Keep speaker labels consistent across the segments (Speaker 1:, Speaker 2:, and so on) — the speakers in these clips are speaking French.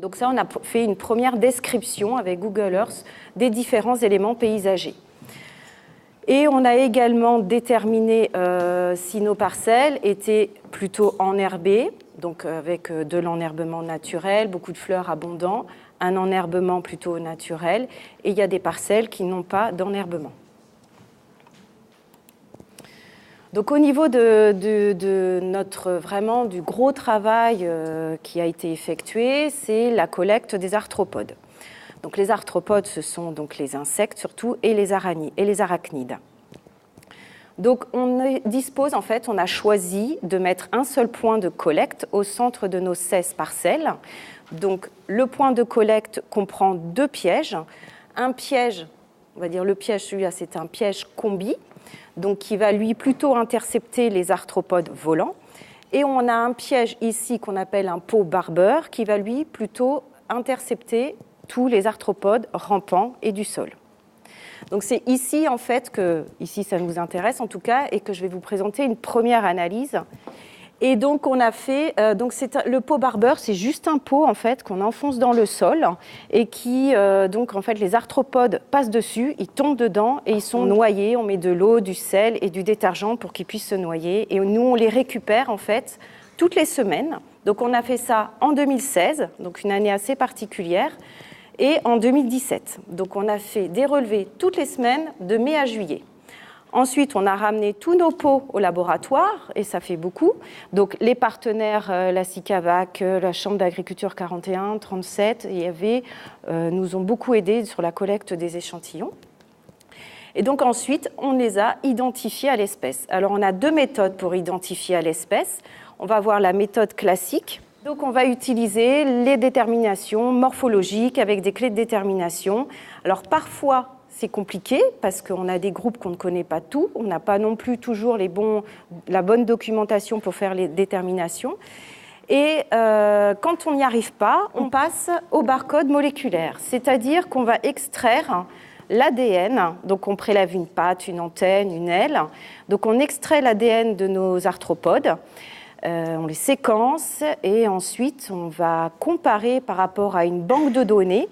Speaker 1: Donc ça, on a fait une première description avec Google Earth des différents éléments paysagers. Et on a également déterminé si nos parcelles étaient plutôt enherbées, donc avec de l'enherbement naturel, beaucoup de fleurs abondants, un enherbement plutôt naturel, et il y a des parcelles qui n'ont pas d'enherbement. Donc au niveau de notre vraiment du gros travail qui a été effectué, c'est la collecte des arthropodes. Donc les arthropodes, ce sont donc les insectes surtout et les arachnides. Donc on dispose, en fait, on a choisi de mettre un seul point de collecte au centre de nos 16 parcelles. Donc le point de collecte comprend 2 pièges. Un piège, on va dire le piège, celui-là, c'est un piège combi, donc qui va lui plutôt intercepter les arthropodes volants. Et on a un piège ici qu'on appelle un pot barbeur qui va lui plutôt intercepter tous les arthropodes rampants et du sol. Donc c'est ici en fait que, ici ça nous intéresse en tout cas, et que je vais vous présenter une première analyse. Et donc on a fait, le pot barbeur, c'est juste un pot en fait qu'on enfonce dans le sol et qui, donc en fait les arthropodes passent dessus, ils tombent dedans et ils sont noyés. On met de l'eau, du sel et du détergent pour qu'ils puissent se noyer. Et nous on les récupère en fait toutes les semaines. Donc on a fait ça en 2016, donc une année assez particulière. Et en 2017. Donc on a fait des relevés toutes les semaines de mai à juillet. Ensuite, on a ramené tous nos pots au laboratoire, et ça fait beaucoup. Donc les partenaires, la SICAVAC, la Chambre d'agriculture 41, 37, nous ont beaucoup aidés sur la collecte des échantillons. Et donc ensuite, on les a identifiés à l'espèce. Alors on a 2 méthodes pour identifier à l'espèce. On va voir la méthode classique. Donc on va utiliser les déterminations morphologiques avec des clés de détermination. Alors parfois c'est compliqué parce qu'on a des groupes qu'on ne connaît pas tout, on n'a pas non plus toujours la bonne documentation pour faire les déterminations. Et quand on n'y arrive pas, on passe au barcode moléculaire, c'est-à-dire qu'on va extraire l'ADN, donc on prélève une patte, une antenne, une aile, donc on extrait l'ADN de nos arthropodes. On les séquence et ensuite on va comparer par rapport à une banque de données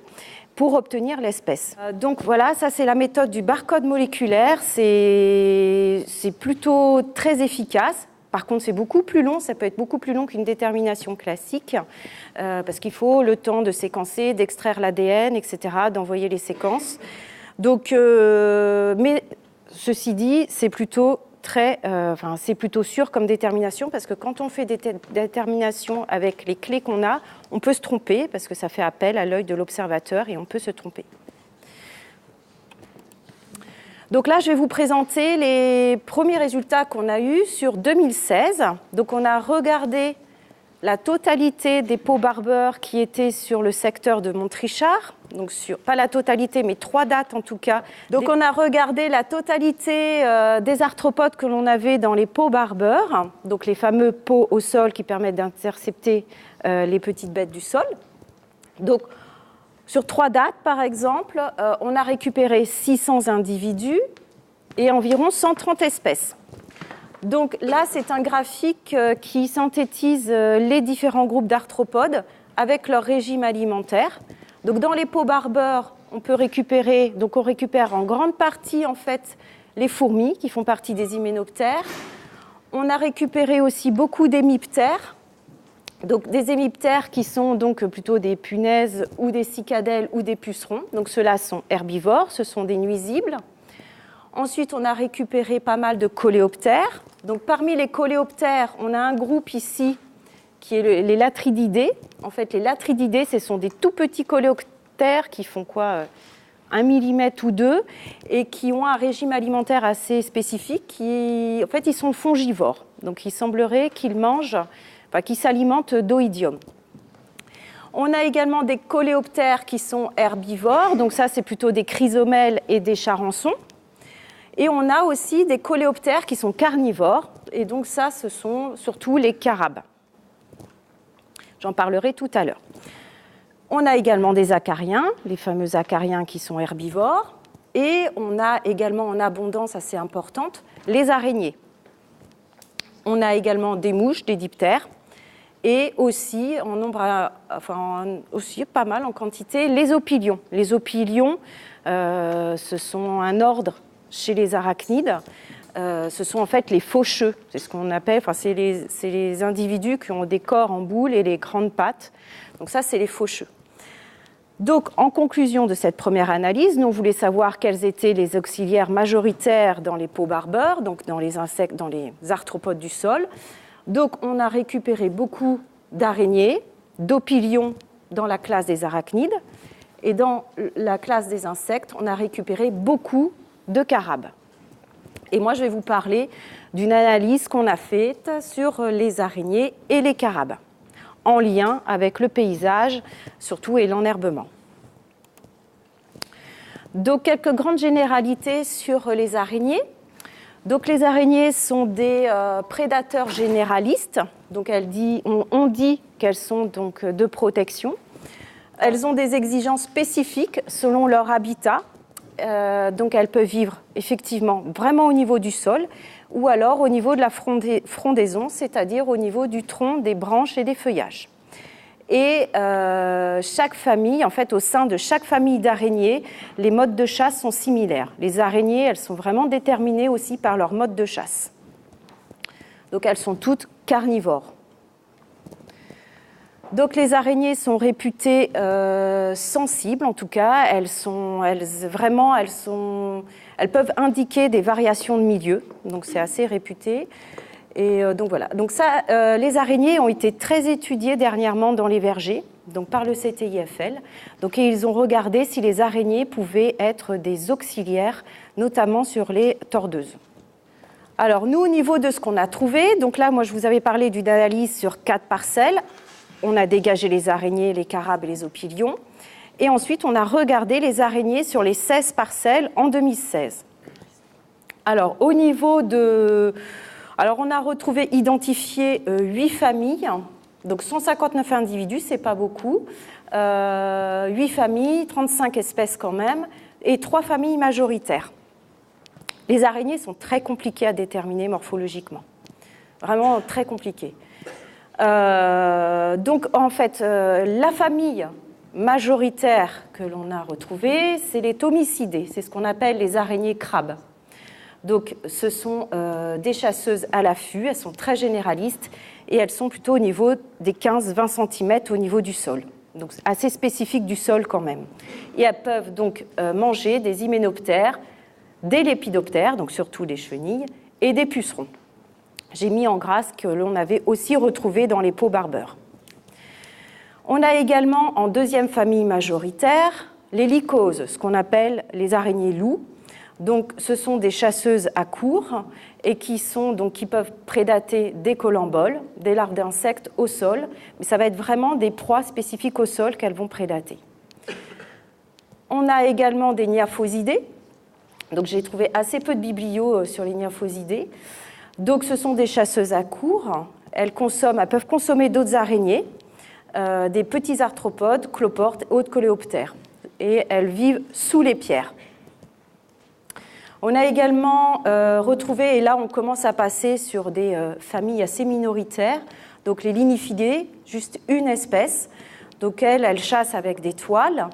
Speaker 1: pour obtenir l'espèce. Donc voilà, ça c'est la méthode du barcode moléculaire, c'est plutôt très efficace. Par contre, c'est beaucoup plus long, ça peut être beaucoup plus long qu'une détermination classique, parce qu'il faut le temps de séquencer, d'extraire l'ADN, etc., d'envoyer les séquences. Donc, mais ceci dit, c'est plutôt sûr comme détermination parce que quand on fait des déterminations avec les clés qu'on a, on peut se tromper parce que ça fait appel à l'œil de l'observateur et on peut se tromper. Donc là, je vais vous présenter les premiers résultats qu'on a eus sur 2016. Donc on a regardé la totalité des pots barbeurs qui étaient sur le secteur de Montrichard, donc pas la totalité, mais 3 dates en tout cas. Donc on a regardé la totalité des arthropodes que l'on avait dans les pots barbeurs, donc les fameux pots au sol qui permettent d'intercepter les petites bêtes du sol. Donc sur 3 dates, par exemple, on a récupéré 600 individus et environ 130 espèces. Donc là, c'est un graphique qui synthétise les différents groupes d'arthropodes avec leur régime alimentaire. Donc dans les pots barbeurs, on récupère en grande partie en fait les fourmis qui font partie des hyménoptères. On a récupéré aussi beaucoup d'hémiptères. Donc des hémiptères qui sont donc plutôt des punaises ou des cicadelles ou des pucerons. Donc ceux-là sont herbivores, ce sont des nuisibles. Ensuite, on a récupéré pas mal de coléoptères. Donc, parmi les coléoptères, on a un groupe ici qui est les latrididés. En fait, les latrididés, ce sont des tout petits coléoptères qui font 1 millimètre ou 2 et qui ont un régime alimentaire assez spécifique. En fait, ils sont fongivores. Donc, il semblerait qu'ils s'alimentent d'oïdium. On a également des coléoptères qui sont herbivores. Donc, ça, c'est plutôt des chrysomèles et des charançons. Et on a aussi des coléoptères qui sont carnivores, et donc ça, ce sont surtout les carabes. J'en parlerai tout à l'heure. On a également des acariens, les fameux acariens qui sont herbivores, et on a également en abondance assez importante les araignées. On a également des mouches, des diptères, et aussi, en nombre, aussi pas mal en quantité, les opilions. Les opilions, ce sont un ordre chez les arachnides. Ce sont en fait les faucheux, c'est ce qu'on appelle, c'est les individus qui ont des corps en boule et les grandes pattes. Donc ça, c'est les faucheux. Donc, en conclusion de cette première analyse, nous voulons savoir quels étaient les auxiliaires majoritaires dans les peaux-barbeurs, donc dans les insectes, dans les arthropodes du sol. Donc, on a récupéré beaucoup d'araignées, d'opilions dans la classe des arachnides, et dans la classe des insectes, on a récupéré beaucoup de carabes. Et moi, je vais vous parler d'une analyse qu'on a faite sur les araignées et les carabes, en lien avec le paysage, surtout, et l'enherbement. Donc, quelques grandes généralités sur les araignées. Donc, les araignées sont des prédateurs généralistes. Donc, on dit qu'elles sont donc de protection. Elles ont des exigences spécifiques selon leur habitat. Donc, elles peuvent vivre effectivement vraiment au niveau du sol ou alors au niveau de la frondaison, c'est-à-dire au niveau du tronc, des branches et des feuillages. Et chaque famille, en fait, au sein de chaque famille d'araignées, les modes de chasse sont similaires. Les araignées, elles sont vraiment déterminées aussi par leur mode de chasse. Donc, elles sont toutes carnivores. Donc, les araignées sont réputées sensibles, en tout cas. Elles peuvent indiquer des variations de milieu. Donc, c'est assez réputé. Et donc voilà. Donc ça, les araignées ont été très étudiées dernièrement dans les vergers, donc par le CTIFL. Donc ils ont regardé si les araignées pouvaient être des auxiliaires, notamment sur les tordeuses. Alors nous, au niveau de ce qu'on a trouvé, donc là, moi je vous avais parlé d'une analyse sur 4 parcelles. On a dégagé les araignées, les carabes et les opilions. Et ensuite, on a regardé les araignées sur les 16 parcelles en 2016. Alors au niveau de... Alors, on a identifié 8 familles, donc 159 individus, ce n'est pas beaucoup, 8 familles, 35 espèces quand même, et 3 familles majoritaires. Les araignées sont très compliquées à déterminer morphologiquement, vraiment très compliquées. Donc, en fait, la famille majoritaire que l'on a retrouvée, c'est les thomicidés, c'est ce qu'on appelle les araignées crabes. Donc, ce sont des chasseuses à l'affût, elles sont très généralistes et elles sont plutôt au niveau des 15-20 cm au niveau du sol. Donc, assez spécifique du sol quand même. Et elles peuvent donc manger des hyménoptères, des lépidoptères, donc surtout des chenilles, et des pucerons. J'ai mis en gras ce que l'on avait aussi retrouvé dans les peaux-barbeurs. On a également en deuxième famille majoritaire les lycoses, ce qu'on appelle les araignées loups. Donc, ce sont des chasseuses à court et qui peuvent prédater des colamboles, des larves d'insectes au sol, mais ça va être vraiment des proies spécifiques au sol qu'elles vont prédater. On a également des Gnaphosидés. Donc, j'ai trouvé assez peu de biblios sur les Gnaphosidés. Donc, ce sont des chasseuses à court. Elles peuvent consommer d'autres araignées, des petits arthropodes, cloportes, autres coléoptères. Et elles vivent sous les pierres. On a également retrouvé, et là on commence à passer sur des familles assez minoritaires, donc les Lignifidés, juste une espèce. Donc elles chassent avec des toiles,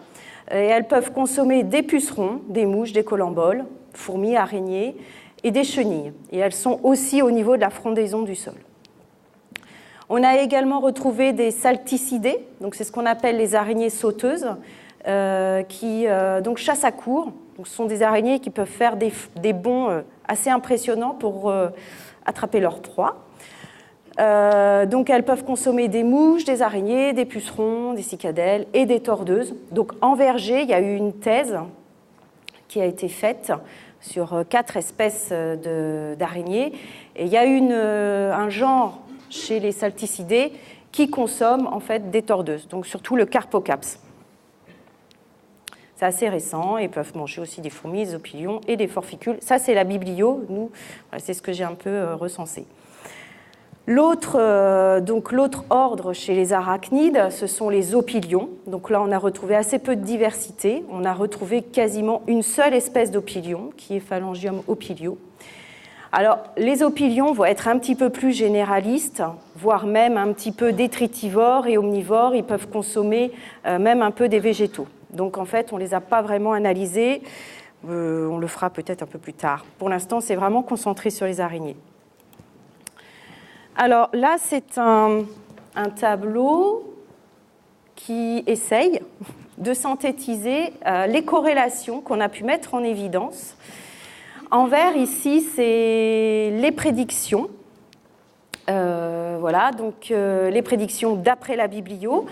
Speaker 1: et elles peuvent consommer des pucerons, des mouches, des colamboles, fourmis, araignées, et des chenilles. Et elles sont aussi au niveau de la frondaison du sol. On a également retrouvé des salticidés, donc c'est ce qu'on appelle les araignées sauteuses, qui donc chassent à court. Donc, ce sont des araignées qui peuvent faire des bonds assez impressionnants pour attraper leur proie. Donc, elles peuvent consommer des mouches, des araignées, des pucerons, des cicadelles et des tordeuses. Donc, en verger, il y a eu une thèse qui a été faite sur 4 espèces d'araignées. Et il y a un genre chez les salticidés qui consomme en fait des tordeuses, donc surtout le Carpocaps. C'est assez récent, ils peuvent manger aussi des fourmis, des opilions et des forficules. Ça, c'est la biblio, nous, c'est ce que j'ai un peu recensé. L'autre ordre chez les arachnides, ce sont les opilions. Donc là, on a retrouvé assez peu de diversité. On a retrouvé quasiment une seule espèce d'opilion, qui est Phalangium opilio. Alors, les opilions vont être un petit peu plus généralistes, voire même un petit peu détritivores et omnivores. Ils peuvent consommer même un peu des végétaux. Donc, en fait, on ne les a pas vraiment analysés. On le fera peut-être un peu plus tard. Pour l'instant, c'est vraiment concentré sur les araignées. Alors là, c'est un tableau qui essaye de synthétiser les corrélations qu'on a pu mettre en évidence. En vert, ici, c'est les prédictions. Voilà, donc les prédictions d'après la biblio.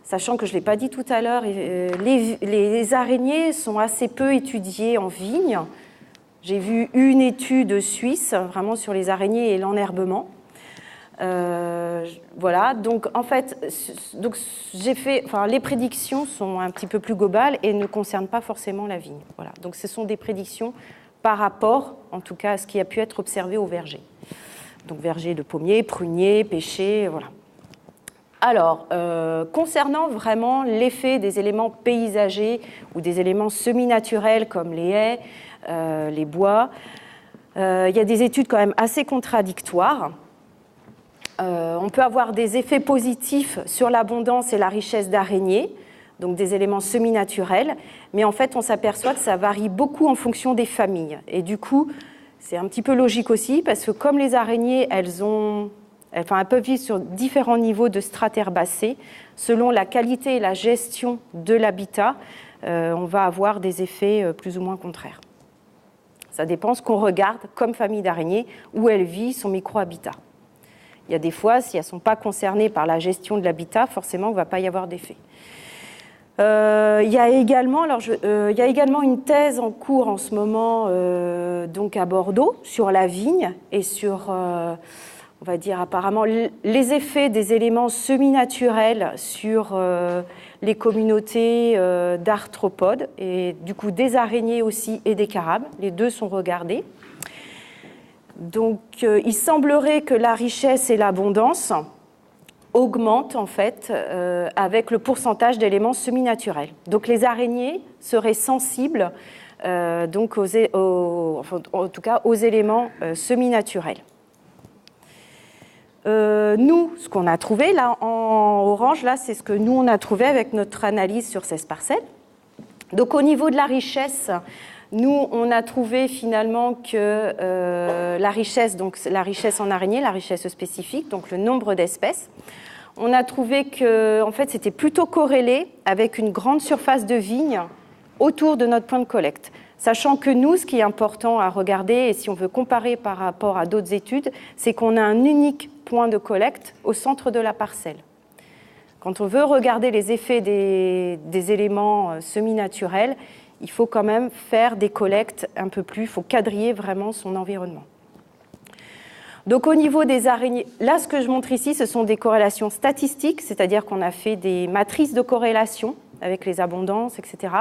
Speaker 1: Sachant que je ne l'ai pas dit tout à l'heure, les araignées sont assez peu étudiées en vigne. J'ai vu une étude suisse, vraiment sur les araignées et l'enherbement. Voilà, donc en fait, les prédictions sont un petit peu plus globales et ne concernent pas forcément la vigne. Voilà, donc ce sont des prédictions par rapport, en tout cas, à ce qui a pu être observé au verger. Donc verger de pommiers, pruniers, pêchers, voilà. Alors, concernant vraiment l'effet des éléments paysagers ou des éléments semi-naturels comme les haies, les bois, il y a des études quand même assez contradictoires. On peut avoir des effets positifs sur l'abondance et la richesse d'araignées, donc des éléments semi-naturels, mais en fait, on s'aperçoit que ça varie beaucoup en fonction des familles. Et du coup, c'est un petit peu logique aussi, parce que comme les araignées, elles peuvent vivre sur différents niveaux de strates herbacées. Selon la qualité et la gestion de l'habitat, on va avoir des effets plus ou moins contraires. Ça dépend ce qu'on regarde comme famille d'araignées, où elle vit, son micro-habitat. Il y a des fois, si elles ne sont pas concernées par la gestion de l'habitat, forcément, il ne va pas y avoir d'effet. Il y a également une thèse en cours en ce moment donc à Bordeaux sur la vigne et sur... on va dire apparemment les effets des éléments semi-naturels sur les communautés d'arthropodes et du coup des araignées aussi et des carabes. Les deux sont regardés. Donc il semblerait que la richesse et l'abondance augmentent en fait avec le pourcentage d'éléments semi-naturels. Donc les araignées seraient sensibles donc en tout cas aux éléments semi-naturels. Nous, ce qu'on a trouvé là en orange, là, c'est ce que nous on a trouvé avec notre analyse sur 16 parcelles. Donc au niveau de la richesse, nous on a trouvé finalement que la richesse, donc la richesse en araignées, la richesse spécifique, donc le nombre d'espèces, on a trouvé que en fait c'était plutôt corrélé avec une grande surface de vigne autour de notre point de collecte. Sachant que nous, ce qui est important à regarder, et si on veut comparer par rapport à d'autres études, c'est qu'on a un unique point de collecte au centre de la parcelle. Quand on veut regarder les effets des éléments semi-naturels, il faut quand même faire des collectes un peu plus, il faut quadriller vraiment son environnement. Donc au niveau des araignées, là ce que je montre ici, ce sont des corrélations statistiques, c'est-à-dire qu'on a fait des matrices de corrélation avec les abondances, etc.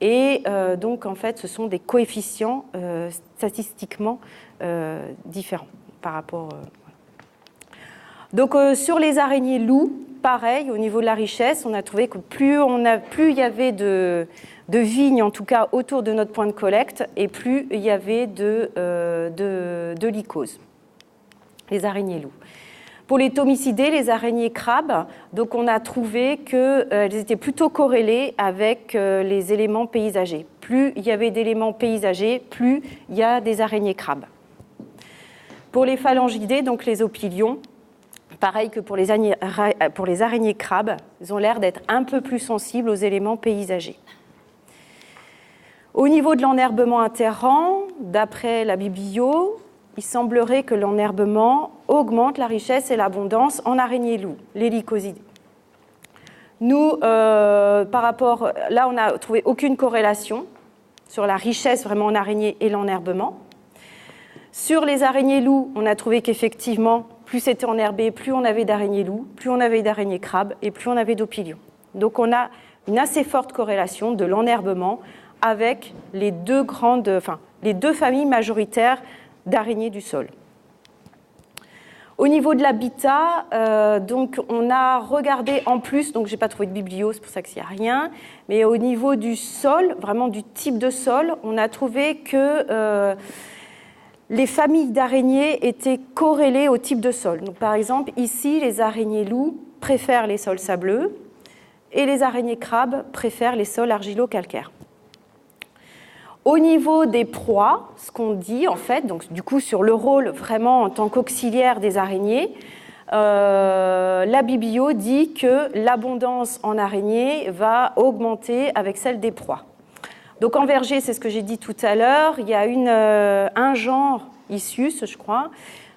Speaker 1: Et donc, en fait, ce sont des coefficients statistiquement différents par rapport... Donc, sur les araignées loups, pareil, au niveau de la richesse, on a trouvé que plus il y avait de vignes, en tout cas autour de notre point de collecte, et plus il y avait de lycose, les araignées loups. Pour les thomicidés, les araignées crabes, donc on a trouvé qu'elles étaient plutôt corrélées avec les éléments paysagers. Plus il y avait d'éléments paysagers, plus il y a des araignées crabes. Pour les phalangidés, donc les opilions, pareil que pour les araignées crabes, ils ont l'air d'être un peu plus sensibles aux éléments paysagers. Au niveau de l'enherbement interrang, d'après la biblio, il semblerait que l'enherbement augmente la richesse et l'abondance en araignées loups, les lycosidés. Nous, par rapport, là, on n'a trouvé aucune corrélation sur la richesse vraiment en araignées et l'enherbement. Sur les araignées loups, on a trouvé qu'effectivement, plus c'était enherbé, plus on avait d'araignées loups, plus on avait d'araignées crabes et plus on avait d'opilions. Donc on a une assez forte corrélation de l'enherbement avec les deux familles majoritaires d'araignées du sol. Au niveau de l'habitat, donc on a regardé en plus, donc je n'ai pas trouvé de biblio, c'est pour ça qu'il n'y a rien, mais au niveau du sol, vraiment du type de sol, on a trouvé que les familles d'araignées étaient corrélées au type de sol. Donc, par exemple, ici, les araignées loups préfèrent les sols sableux et les araignées crabes préfèrent les sols argilo-calcaires. Au niveau des proies, ce qu'on dit en fait, donc du coup sur le rôle vraiment en tant qu'auxiliaire des araignées, la biblio dit que l'abondance en araignées va augmenter avec celle des proies. Donc en verger, c'est ce que j'ai dit tout à l'heure, il y a un genre, Issus, je crois,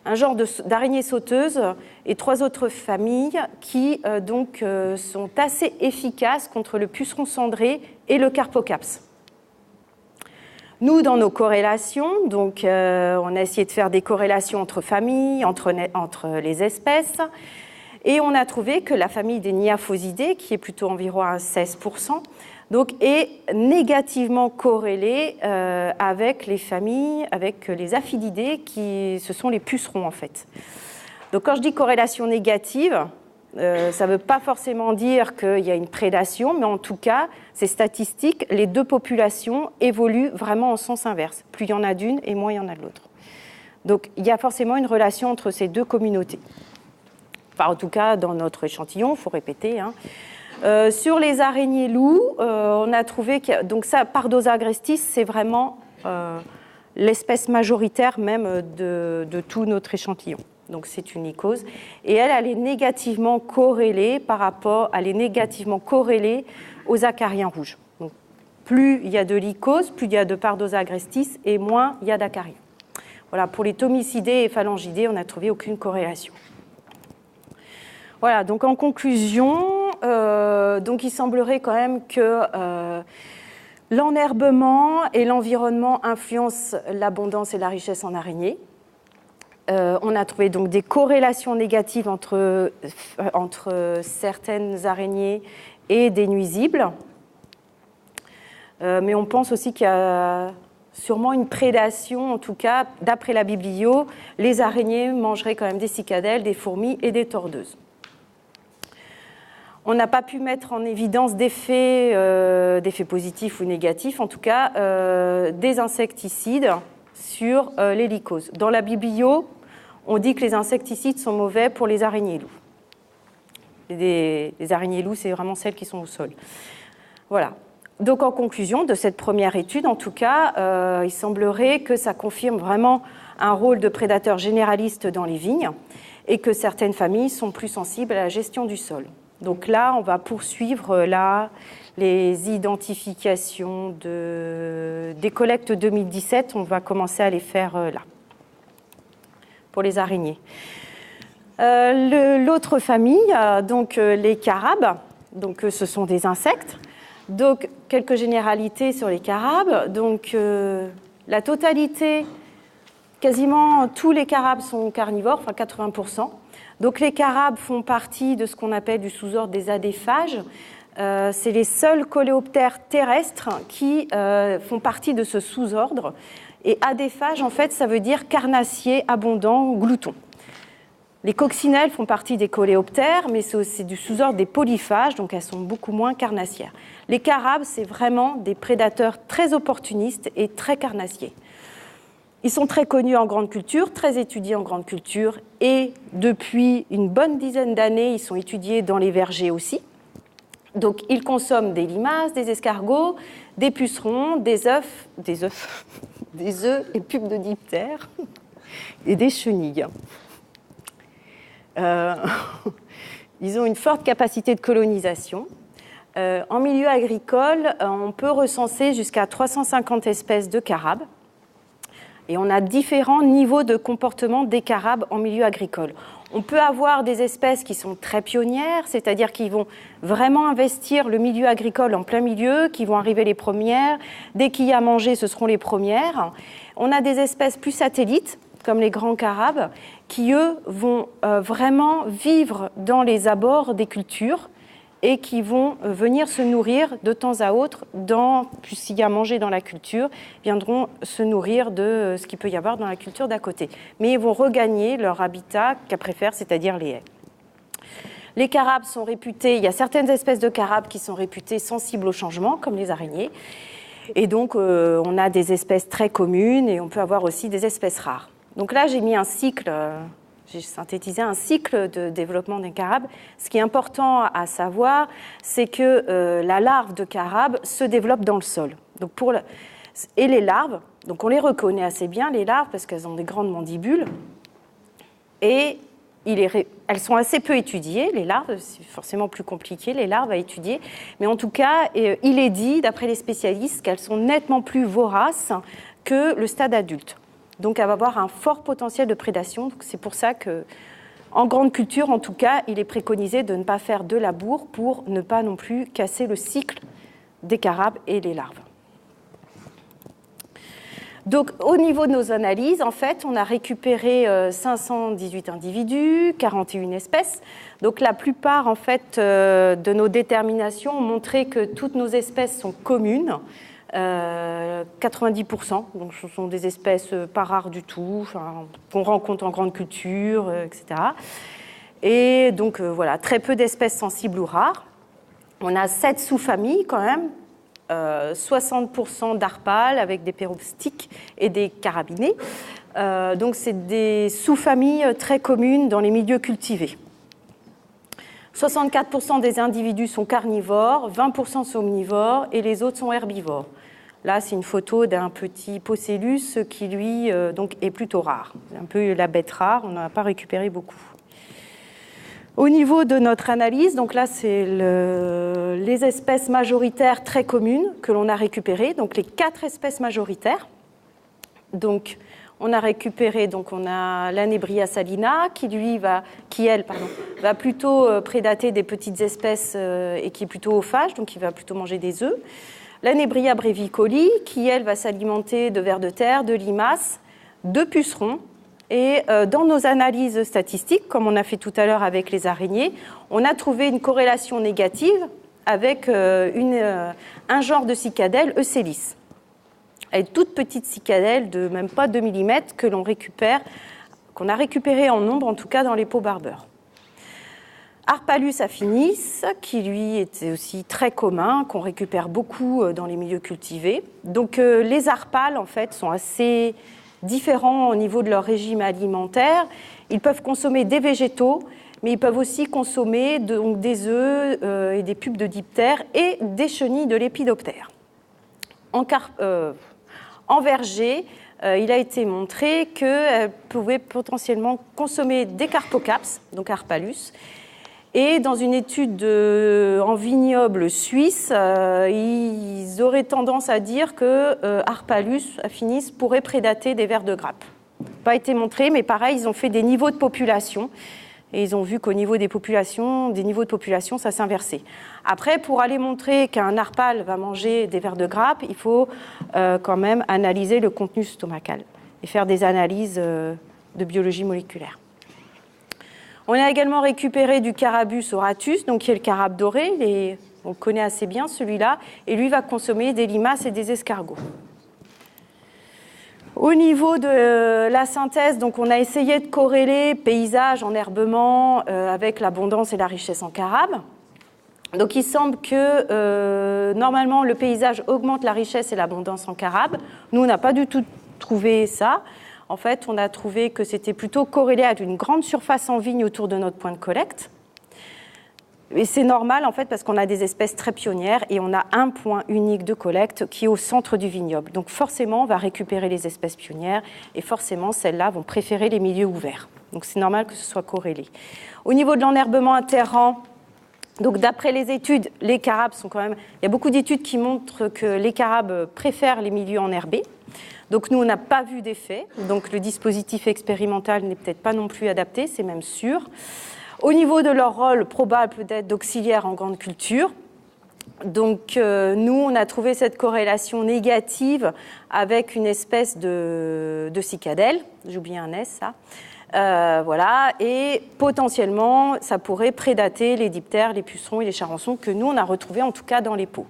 Speaker 1: un genre d'araignées sauteuses et 3 autres familles qui sont assez efficaces contre le puceron cendré et le carpocaps. Nous, dans nos corrélations, donc, on a essayé de faire des corrélations entre familles, entre les espèces, et on a trouvé que la famille des Niaphosidés, qui est plutôt environ à 16%, donc, est négativement corrélée avec les familles, avec les Aphididés, ce sont les pucerons en fait. Donc quand je dis corrélation négative, ça ne veut pas forcément dire qu'il y a une prédation, mais en tout cas, c'est statistique, les deux populations évoluent vraiment en sens inverse. Plus il y en a d'une et moins il y en a de l'autre. Donc il y a forcément une relation entre ces deux communautés. Enfin, en tout cas, dans notre échantillon, il faut répéter. Sur les araignées loups, on a trouvé que donc ça, Pardosa agrestis, c'est vraiment l'espèce majoritaire même de tout notre échantillon. Donc c'est une lycose. Et elle est négativement corrélée aux acariens rouges. Donc, plus il y a de lycose, plus il y a de Pardosa agrestis et moins il y a d'acariens. Voilà, pour les thomicidés et phalangidés, on n'a trouvé aucune corrélation. Voilà, donc en conclusion, donc il semblerait quand même que l'enherbement et l'environnement influencent l'abondance et la richesse en araignées. On a trouvé donc des corrélations négatives entre certaines araignées et des nuisibles. Mais on pense aussi qu'il y a sûrement une prédation, en tout cas, d'après la biblio, les araignées mangeraient quand même des cicadelles, des fourmis et des tordeuses. On n'a pas pu mettre en évidence d'effets positifs ou négatifs, en tout cas des insecticides sur les lycoses. Dans la biblio, on dit que les insecticides sont mauvais pour les araignées loups. Les araignées loups, c'est vraiment celles qui sont au sol. Voilà. Donc en conclusion de cette première étude, en tout cas, il semblerait que ça confirme vraiment un rôle de prédateur généraliste dans les vignes et que certaines familles sont plus sensibles à la gestion du sol. Donc là, on va poursuivre les identifications des collectes 2017. On va commencer à les faire là, pour les araignées. L'autre famille, donc les carabes, donc ce sont des insectes. Donc quelques généralités sur les carabes. Donc la totalité, quasiment tous les carabes sont carnivores, enfin 80%. Donc les carabes font partie de ce qu'on appelle du sous-ordre des adéphages. C'est les seuls coléoptères terrestres qui font partie de ce sous-ordre. Et adéphage, en fait, ça veut dire carnassier, abondant, glouton. Les coccinelles font partie des coléoptères, mais c'est du sous-ordre des polyphages, donc elles sont beaucoup moins carnassières. Les carabes, c'est vraiment des prédateurs très opportunistes et très carnassiers. Ils sont très connus en grande culture, très étudiés en grande culture, et depuis une bonne dizaine d'années, ils sont étudiés dans les vergers aussi. Donc, ils consomment des limaces, des escargots, des pucerons, des œufs et pupes de diptères et des chenilles. Ils ont une forte capacité de colonisation. En milieu agricole, on peut recenser jusqu'à 350 espèces de carabes. Et on a différents niveaux de comportement des carabes en milieu agricole. On peut avoir des espèces qui sont très pionnières, c'est-à-dire qui vont vraiment investir le milieu agricole en plein milieu, qui vont arriver les premières. Dès qu'il y a à manger, ce seront les premières. On a des espèces plus satellites, comme les grands carabes, qui, eux, vont vraiment vivre dans les abords des cultures et qui vont venir se nourrir de temps à autre, puisqu'il y a à manger dans la culture, viendront se nourrir de ce qu'il peut y avoir dans la culture d'à côté. Mais ils vont regagner leur habitat qu'elles préfèrent, c'est-à-dire les haies. Les carabes sont réputés, il y a certaines espèces de carabes qui sont réputées sensibles au changement, comme les araignées. Et donc, on a des espèces très communes et on peut avoir aussi des espèces rares. Donc là, j'ai mis un cycle, j'ai synthétisé un cycle de développement des carabes. Ce qui est important à savoir, c'est que la larve de carabe se développe dans le sol. Donc et les larves, donc on les reconnaît assez bien, les larves, parce qu'elles ont des grandes mandibules. Et elles sont assez peu étudiées, les larves, c'est forcément plus compliqué, les larves à étudier. Mais en tout cas, il est dit, d'après les spécialistes, qu'elles sont nettement plus voraces que le stade adulte. Donc, elle va avoir un fort potentiel de prédation. C'est pour ça qu'en grande culture, en tout cas, il est préconisé de ne pas faire de labour pour ne pas non plus casser le cycle des carabes et des larves. Donc, au niveau de nos analyses, en fait, on a récupéré 518 individus, 41 espèces. Donc, la plupart, en fait, de nos déterminations ont montré que toutes nos espèces sont communes, 90%. Donc, ce sont des espèces pas rares du tout, qu'on rencontre en grande culture, etc. Et donc, voilà, très peu d'espèces sensibles ou rares. On a 7 sous-familles quand même. 60% d'arpales avec des péropstiques et des carabinés. Donc, c'est des sous-familles très communes dans les milieux cultivés. 64% des individus sont carnivores, 20% sont omnivores et les autres sont herbivores. Là, c'est une photo d'un petit Pocellus qui, lui, donc, est plutôt rare. C'est un peu la bête rare, on n'en a pas récupéré beaucoup. Au niveau de notre analyse, donc là, c'est les espèces majoritaires très communes que l'on a récupérées, donc les 4 espèces majoritaires. Donc, on a récupéré, donc on a l'Anebria salina, qui va plutôt prédater des petites espèces et qui est plutôt ophage, donc qui va plutôt manger des œufs. L'Anebria brevicoli, qui, elle, va s'alimenter de vers de terre, de limaces, de pucerons. Et dans nos analyses statistiques, comme on a fait tout à l'heure avec les araignées, on a trouvé une corrélation négative avec un genre de cicadelle, Eucelis. Une toute petite cicadelle de même pas 2 mm qu'on a récupérée en nombre, en tout cas dans les peaux barbeurs. Harpalus affinis, qui lui était aussi très commun, qu'on récupère beaucoup dans les milieux cultivés. Donc les harpales, en fait, sont assez différents au niveau de leur régime alimentaire. Ils peuvent consommer des végétaux, mais ils peuvent aussi consommer donc, des œufs et des pupes de diptères et des chenilles de lépidoptère. En verger, il a été montré qu'elles pouvaient potentiellement consommer des carpocaps, donc Harpalus. Et dans une étude en vignoble suisse, ils auraient tendance à dire que Harpalus affinis pourrait prédater des vers de grappe. Pas été montré, mais pareil, ils ont fait des niveaux de population. Et ils ont vu qu'au niveau des niveaux de population, ça s'inversait. Après, pour aller montrer qu'un narpal va manger des vers de grappe, il faut quand même analyser le contenu stomacal et faire des analyses de biologie moléculaire. On a également récupéré du Carabus auratus, donc qui est le carabe doré, on le connaît assez bien celui-là, et lui va consommer des limaces et des escargots. Au niveau de la synthèse, donc on a essayé de corréler paysage, enherbement avec l'abondance et la richesse en carabe. Donc il semble que normalement le paysage augmente la richesse et l'abondance en carabe. Nous, on n'a pas du tout trouvé ça. En fait, on a trouvé que c'était plutôt corrélé à une grande surface en vigne autour de notre point de collecte. Et c'est normal, en fait, parce qu'on a des espèces très pionnières et on a un point unique de collecte qui est au centre du vignoble. Donc forcément, on va récupérer les espèces pionnières et forcément, celles-là vont préférer les milieux ouverts. Donc c'est normal que ce soit corrélé. Au niveau de l'enherbement interrang, donc d'après les études, les carabes sont quand même... Il y a beaucoup d'études qui montrent que les carabes préfèrent les milieux enherbés. Donc nous, on n'a pas vu d'effet. Donc le dispositif expérimental n'est peut-être pas non plus adapté, c'est même sûr. Au niveau de leur rôle probable peut-être d'auxiliaire en grande culture, donc nous, on a trouvé cette corrélation négative avec une espèce de cicadelle. J'ai oublié un S, ça. Voilà, et potentiellement, ça pourrait prédater les diptères, les pucerons et les charançons que nous, on a retrouvés en tout cas dans les peaux.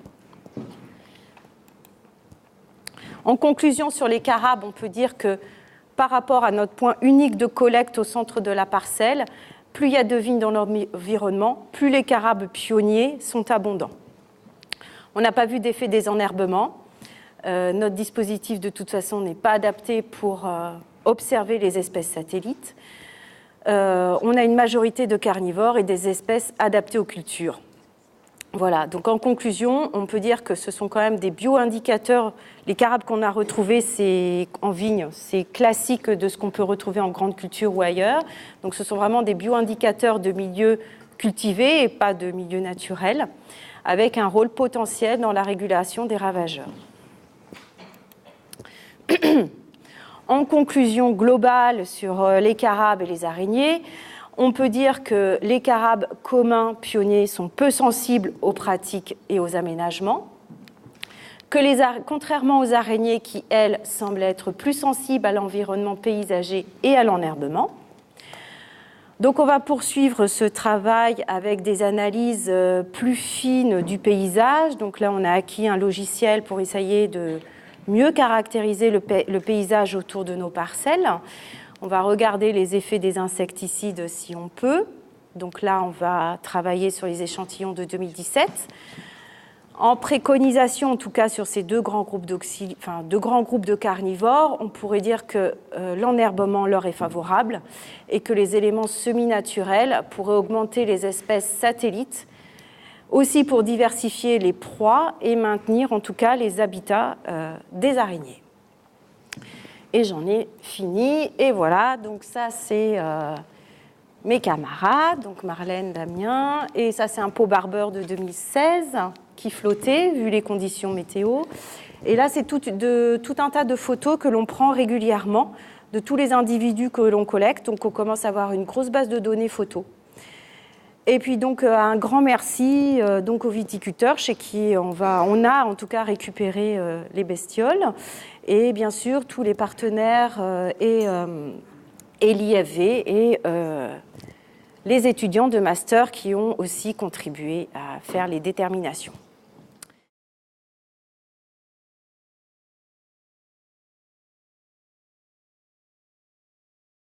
Speaker 1: En conclusion, sur les carabes, on peut dire que par rapport à notre point unique de collecte au centre de la parcelle, plus il y a de vignes dans l'environnement, plus les carabes pionniers sont abondants. On n'a pas vu d'effet désenherbement. Notre dispositif, de toute façon, n'est pas adapté pour observer les espèces satellites. On a une majorité de carnivores et des espèces adaptées aux cultures. Voilà, donc en conclusion, on peut dire que ce sont quand même des bioindicateurs. Les carabes qu'on a retrouvés en vigne, c'est classique de ce qu'on peut retrouver en grande culture ou ailleurs. Donc ce sont vraiment des bioindicateurs de milieux cultivés et pas de milieux naturels, avec un rôle potentiel dans la régulation des ravageurs. En conclusion globale sur les carabes et les araignées, on peut dire que les carabes communs pionniers sont peu sensibles aux pratiques et aux aménagements, que contrairement aux araignées qui, elles, semblent être plus sensibles à l'environnement paysager et à l'enherbement. Donc on va poursuivre ce travail avec des analyses plus fines du paysage. Donc là, on a acquis un logiciel pour essayer de mieux caractériser le paysage autour de nos parcelles. On va regarder les effets des insecticides si on peut. Donc là, on va travailler sur les échantillons de 2017. En préconisation, en tout cas sur ces deux grands groupes de carnivores, on pourrait dire que l'enherbement leur est favorable et que les éléments semi-naturels pourraient augmenter les espèces satellites, aussi pour diversifier les proies et maintenir en tout cas les habitats des araignées. Et j'en ai fini. Et voilà, donc ça c'est mes camarades, donc Marlène, Damien. Et ça c'est un pot barbeur de 2016 qui flottait, vu les conditions météo. Et là c'est tout un tas de photos que l'on prend régulièrement de tous les individus que l'on collecte. Donc on commence à avoir une grosse base de données photos. Et puis donc un grand merci donc aux viticulteurs chez qui on a en tout cas récupéré les bestioles, et bien sûr tous les partenaires et l'IFV et les étudiants de master qui ont aussi contribué à faire les déterminations.